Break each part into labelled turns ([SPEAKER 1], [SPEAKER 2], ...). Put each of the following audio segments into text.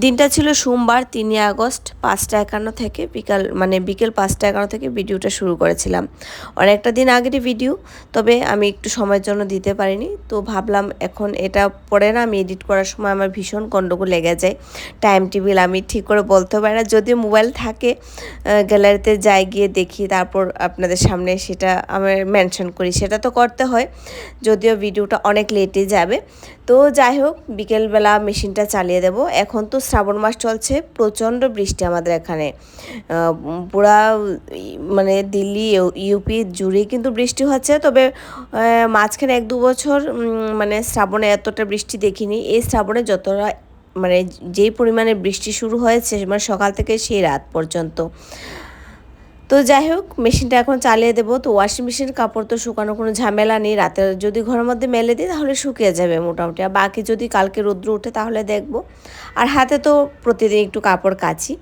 [SPEAKER 1] দিনটা ছিল সোমবার 3 আগস্ট 5টা 51 থেকে বিকেল 5টা 51 থেকে ভিডিওটা শুরু করেছিলাম। অনেকটা দিন আগেরই ভিডিও, তবে আমি একটু সময়ের জন্য দিতে পারিনি। তো ভাবলাম এখন এটা পরে না আমি এডিট করার সময় আমার ভীষণ গন্ডগোল লেগে যায়। টাইম টেবিল আমি ঠিক করে বলতে পারি না, যদিও মোবাইল থাকে গ্যালারিতে যাই গিয়ে দেখি, তারপর আপনাদের সামনে সেটা আমি মেনশন করি, সেটা তো করতে হয়, যদিও ভিডিওটা অনেক লেটে যাবে। তো যাই হোক, বিকেলবেলা মেশিনটা চালিয়ে দেব। এখন তো শ্রাবণ মাস চলছে, প্রচণ্ড বৃষ্টি আমাদের এখানে, পুরা মানে দিল্লি ইউপি জুড়ে কিন্তু বৃষ্টি হচ্ছে। তবে মাঝখানে 1-2 বছর মানে শ্রাবণে এতটা বৃষ্টি দেখিনি। এই শ্রাবণে যতটা মানে যেই পরিমাণে বৃষ্টি শুরু হয়েছে, মানে সকাল থেকে সেই রাত পর্যন্ত। তো যাই হোক, মেশিনটা এখন চালিয়ে দেবো। তো ওয়াশিং মেশিনের কাপড় তো শুকানোর কোনো ঝামেলা নেই, রাতে যদি ঘরের মধ্যে মেলে দিই তাহলে শুকিয়ে যাবে মোটামুটি, আর বাকি যদি কালকে রৌদ্র ওঠে তাহলে দেখব। আর হাতে তো প্রতিদিন একটু কাপড় কাচি।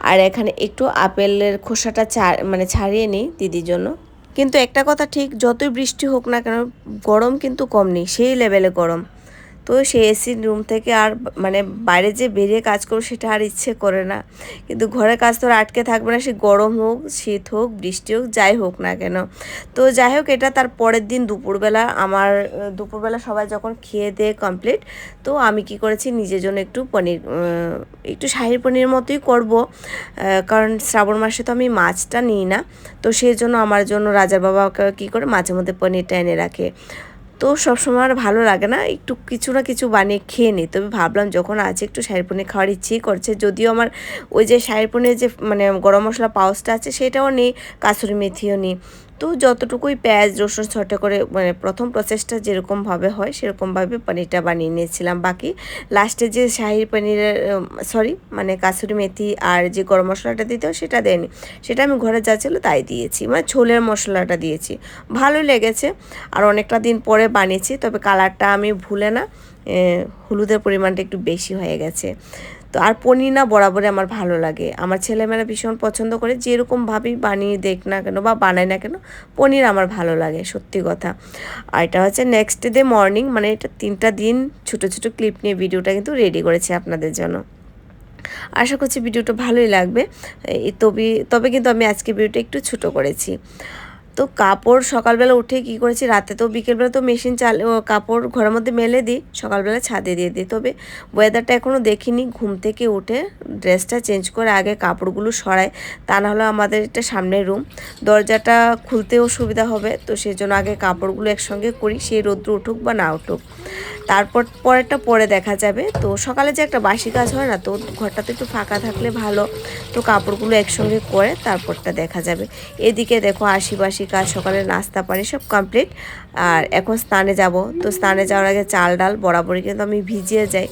[SPEAKER 1] আর এখানে একটু আপেলের খোসাটা ছাড়িয়ে নিই দিদির জন্য। কিন্তু একটা কথা ঠিক, যতই বৃষ্টি হোক না কেন গরম কিন্তু কম নেই, সেই লেভেলে গরম। তো সেই এসি রুম থেকে আর মানে বাইরে যে বেরিয়ে কাজ করবো সেটা আর ইচ্ছে করে না, কিন্তু ঘরের কাজ তো আর আটকে থাকবে না, সে গরম হোক, শীত হোক, বৃষ্টি হোক, যাই হোক না কেন। তো যাই হোক, এটা তার পরের দিন দুপুরবেলা দুপুরবেলা সবাই যখন খেয়ে দিয়ে কমপ্লিট, তো আমি কি করেছি নিজের জন্য একটু পনির, একটু শাহী পনির মতোই করব, কারণ শ্রাবণ মাসে তো আমি মাছটা নিই না। তো সেই জন্য আমার জন্য রাজার বাবা কী করে মাঝে মধ্যে পনিরটা এনে রাখে। তো সবসময় আর ভালো লাগে না, একটু কিছু না কিছু বানিয়ে খেয়ে নিই। তবে ভাবলাম যখন আছে একটু শাহী পনির খাওয়ার ইচ্ছেই করছে, যদিও আমার ওই যে শাহী পনির যে মানে গরম মশলা পাউচটা আছে সেটাও নেই, কাসুরি মেথিও নেই। তো যতটুকুই পেঁয়াজ রসুন ছোটো করে মানে প্রথম প্রসেসটা যেরকমভাবে হয় সেরকমভাবে পনিরটা বানিয়ে নিয়েছিলাম। বাকি লাস্টে যে শাহী পনিরের মানে কাসুরি মেথি আর যে গরম মশলাটা দিতে হয় সেটা দেয়নি, সেটা আমি ঘরে যা ছিল তাই দিয়েছি, মানে ছোলের মশলাটা দিয়েছি। ভালোই লেগেছে, আর অনেকটা দিন পরে বানিয়েছি। তবে কালারটা আমি ভুলে না, হলুদের পরিমাণটা একটু বেশি হয়ে গেছে। তো আর পনির না বরাবরই আমার ভালো লাগে, আমার ছেলেমেয়েরা ভীষণ পছন্দ করে, যেরকমভাবেই বানিয়ে দেখ না কেন বা বানাই না কেন পনির আমার ভালো লাগে, সত্যি কথা। আর এটা হচ্ছে নেক্সট ডে মর্নিং, মানে এটা 3টা দিন ছোটো ছোটো ক্লিপ নিয়ে ভিডিওটা কিন্তু রেডি করেছি আপনাদের জন্য। আশা করছি ভিডিওটা ভালোই লাগবে। তবে কিন্তু আমি আজকে ভিডিওটা একটু ছোট করেছি। তো কাপড় সকালবেলা উঠে কি করেছি, রাতে তো বিকেলবেলা তো মেশিন কাপড় ঘরের মধ্যে মেলে দিই, সকালবেলা ছাদে দিয়ে দিই। তবে ওয়েদারটা এখনও দেখিনি, ঘুম থেকে উঠে ড্রেসটা চেঞ্জ করে আগে কাপড়গুলো সরাই, তা নাহলে আমাদের এটা সামনের রুম, দরজাটা খুলতেও সুবিধা হবে। তো সেই জন্য আগে কাপড়গুলো একসঙ্গে করি, সেই রৌদ্র উঠুক বা না উঠুক, তারপর পরেরটা পরে দেখা যাবে। তো সকালে যে একটা বাসি কাজ হয় না, তো ঘরটাতে একটু ফাঁকা থাকলে ভালো, তো কাপড়গুলো একসঙ্গে করে তারপরটা দেখা যাবে। এদিকে দেখো আশিবাসি কাজ, সকালে নাস্তা পানি সব কমপ্লিট। আর এখন স্নানে যাব, তো স্নানে যাওয়ার আগে চাল ডাল বরাবরই কিন্তু আমি ভিজিয়ে যাই।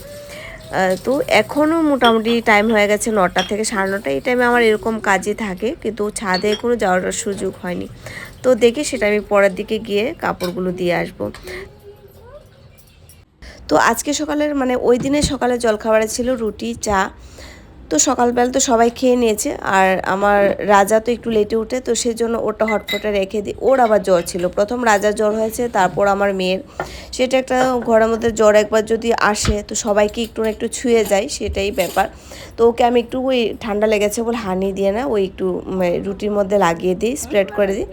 [SPEAKER 1] তো এখনও মোটামুটি টাইম হয়ে গেছে 9টা থেকে 9:30, এই টাইমে আমার এরকম কাজই থাকে, কিন্তু ছাদে এখনও যাওয়ার সুযোগ হয়নি। তো দেখি সেটা আমি পরের দিকে গিয়ে কাপড়গুলো দিয়ে আসবো। তো আজকে সকালের মানে ওই দিনের সকালে জলখাবারে ছিল রুটি চা। তো সকালবেলা তো সবাই খেয়ে নিয়েছে, আর আমার রাজা তো একটু লেটে উঠে, তো সেজন্য ওটা হটপটে রেখে দিই। ওর আবার জ্বর ছিল, প্রথম রাজার জ্বর হয়েছে, তারপর আমার মেয়ের। সেটা একটা ঘরের মধ্যে জ্বর একবার যদি আসে তো সবাইকে একটু না একটু ছুঁয়ে যায়, সেটাই ব্যাপার। তো ওকে আমি একটু ওই ঠান্ডা লেগেছে বলে হানি দিয়ে না ওই একটু রুটির মধ্যে লাগিয়ে দিই, স্প্রেড করে দিই।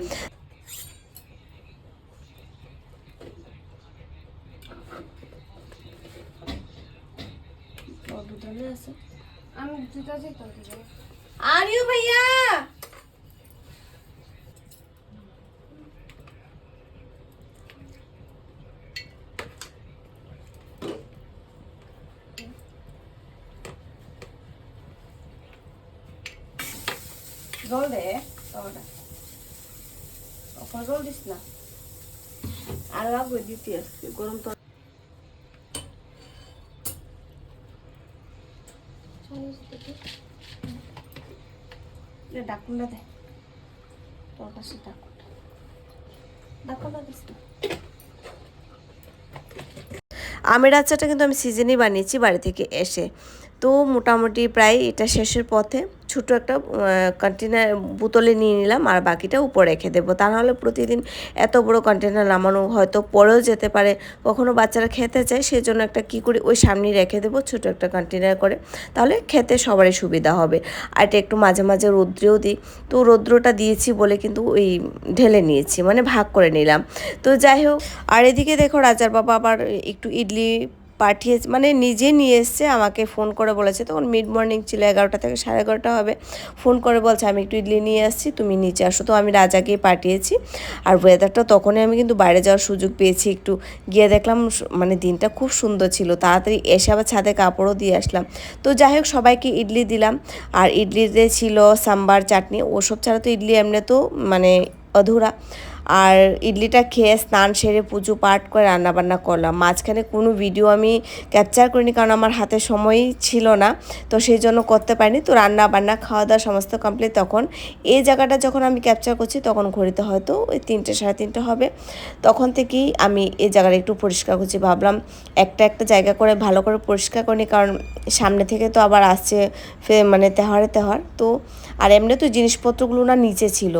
[SPEAKER 1] आर्यू भैया জল দে জল দিস না, আর লাগবে দিতে আসছে গরম তো। ডাকুনটা দে, তোর কাছে ডাকুনটা দিস না। আমের আচারটা কিন্তু আমি সিজনেই বানিয়েছি বাড়ি থেকে এসে। তো মোটামুটি প্রায় এটা শেষের পথে, ছোটো একটা কন্টেনার বোতলে নিয়ে নিলাম আর বাকিটা উপরে রেখে দেবো। তা নাহলে প্রতিদিন এত বড় কন্টেনার নামানো হয়তো পরেও যেতে পারে, কখনো বাচ্চারা খেতে চায়, সেজন্য একটা কী করি ওই সামনেই রেখে দেবো ছোটো একটা কন্টেনার করে, তাহলে খেতে সবারই সুবিধা হবে। আর এটা একটু মাঝে মাঝে রৌদ্রেও দিই, তো রৌদ্রটা দিয়েছি বলে কিন্তু ওই ঢেলে নিয়েছি, মানে ভাগ করে নিলাম। তো যাই হোক, আর এদিকে দেখো রাজার বাবা আবার একটু ইডলি পাঠিয়েছে, মানে নিজে নিয়ে এসছে, আমাকে ফোন করে বলেছে, তখন মিড মর্নিং ছিল, 11টা থেকে 11:30 হবে। ফোন করে বলছে আমি একটু ইডলি নিয়ে আসছি, তুমি নিচে আসো। তো আমি রাজাকেই পাঠিয়েছি। আর ওয়েদারটা তখনই আমি কিন্তু বাইরে যাওয়ার সুযোগ পেয়েছি, একটু গিয়ে দেখলাম মানে দিনটা খুব সুন্দর ছিল, তাড়াতাড়ি এসে আবার ছাদে কাপড়ও দিয়ে আসলাম। তো যাই হোক, সবাইকে ইডলি দিলাম। আর ইডলিতে ছিল সাম্বার, চাটনি, ওসব ছাড়া তো ইডলি এমনি তো মানে অধুরা। আর ইডলিটা খেয়ে স্নান সেরে পুজো পাঠ করে রান্নাবান্না করলাম। মাঝখানে কোনো ভিডিও আমি ক্যাপচার করিনি, কারণ আমার হাতে সময়ই ছিল না, তো সেই জন্য করতে পারিনি। তো রান্না বান্না খাওয়া দাওয়া সমস্ত কমপ্লিট। তখন এই জায়গাটা যখন আমি ক্যাপচার করছি তখন ঘড়িতে হয়তো ওই 3টে 3:30 হবে। তখন থেকেই আমি এই জায়গাটা একটু পরিষ্কার করছি, ভাবলাম একটা একটা জায়গা করে ভালো করে পরিষ্কার করিনি, কারণ সামনে থেকে তো আবার আসছে মানে তেহার। তো আর এমনি তো জিনিসপত্রগুলো না নিচে ছিল,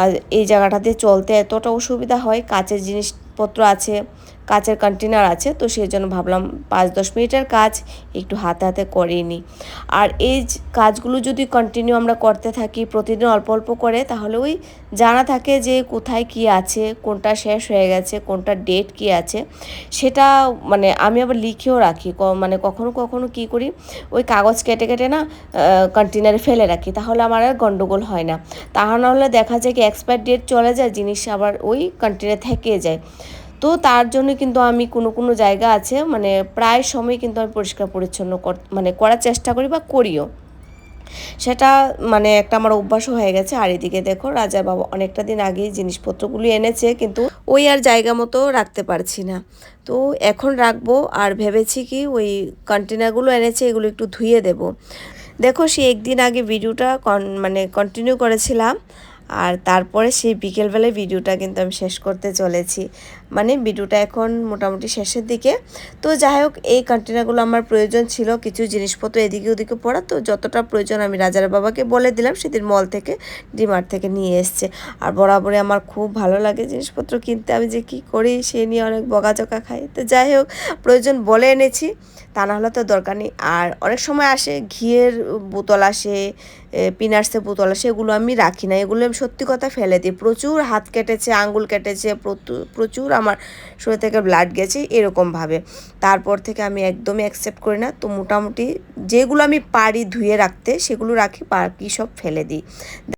[SPEAKER 1] আর এই জায়গাটাতে চলতে এতটা অসুবিধা হয়, কাচের জিনিসপত্র আছে, কাচের কন্টেনার আছে, তো সেই জন্য ভাবলাম 5-10 মিনিটের কাজ একটু হাতে হাতে করেই নিই। আর এই কাজগুলো যদি কন্টিনিউ আমরা করতে থাকি প্রতিদিন অল্প অল্প করে, তাহলে ওই জানা থাকে যে কোথায় কি আছে, কোনটা শেষ হয়ে গেছে, কোনটা ডেট কি আছে, সেটা মানে আমি আবার লিখেও রাখি। মানে কখনো কখনো কী করি, ওই কাগজ কেটে কেটে না কন্টেনারে ফেলে রাখি, তাহলে আমার আর গন্ডগোল হয় না। তা না হলে দেখা যায় কি এক্সপায়ার ডেট চলে যায়, জিনিস আবার ওই কন্টেনারে থেকে যায়। তো তার জন্য কিন্তু আমি কোনো জায়গা আছে, মানে প্রায় সময় কিন্তু আমি পরিষ্কার পরিচ্ছন্ন মানে করার চেষ্টা করি বা করিও, সেটা মানে একটা আমার অভ্যাসও হয়ে গেছে। আর এদিকে দেখো রাজার বাবা অনেকটা দিন আগেই জিনিসপত্রগুলি এনেছে, কিন্তু ওই আর জায়গা মতো রাখতে পারছি না, তো এখন রাখবো। আর ভেবেছি কি ওই কন্টেনারগুলো এনেছে এগুলো একটু ধুয়ে দেব। দেখো সে একদিন আগে ভিডিওটা মানে কন্টিনিউ করেছিলাম, আর তারপরে সেই বিকেলবেলায় ভিডিওটা কিন্তু আমি শেষ করতে চলেছি, মানে ভিডিওটা এখন মোটামুটি শেষের দিকে। তো যাই হোক, এই কন্টেনারগুলো আমার প্রয়োজন ছিল, কিছু জিনিসপত্র এদিকে ওদিকে পড়া, তো যতটা প্রয়োজন আমি রাজার বাবাকে বলে দিলাম, সেদিন মল থেকে ডিমার্ট থেকে নিয়ে এসছে। আর বরাবরই আমার খুব ভালো লাগে জিনিসপত্র কিনতে, আমি যে কী করি সে নিয়ে অনেক বকাঝকা খাই। তো যাই হোক, প্রয়োজন বলে এনেছি, তা না হলে তো দরকার নেই। আর অনেক সময় আসে ঘিয়ের বোতল আসে, পিনাটসের বোতল আসে, এগুলো আমি রাখি না, এগুলো আমি সত্যি কথা ফেলে দিই। প্রচুর হাত কেটেছে, আঙ্গুল কেটেছে, প্রচুর আমার শরীর থেকে ব্লাড গেছে এরকমভাবে। তারপর থেকে আমি একদমই অ্যাকসেপ্ট করি না। তো মোটামুটি যেগুলো আমি পারি ধুয়ে রাখতে সেগুলো রাখি, বাকি সব ফেলে দিই।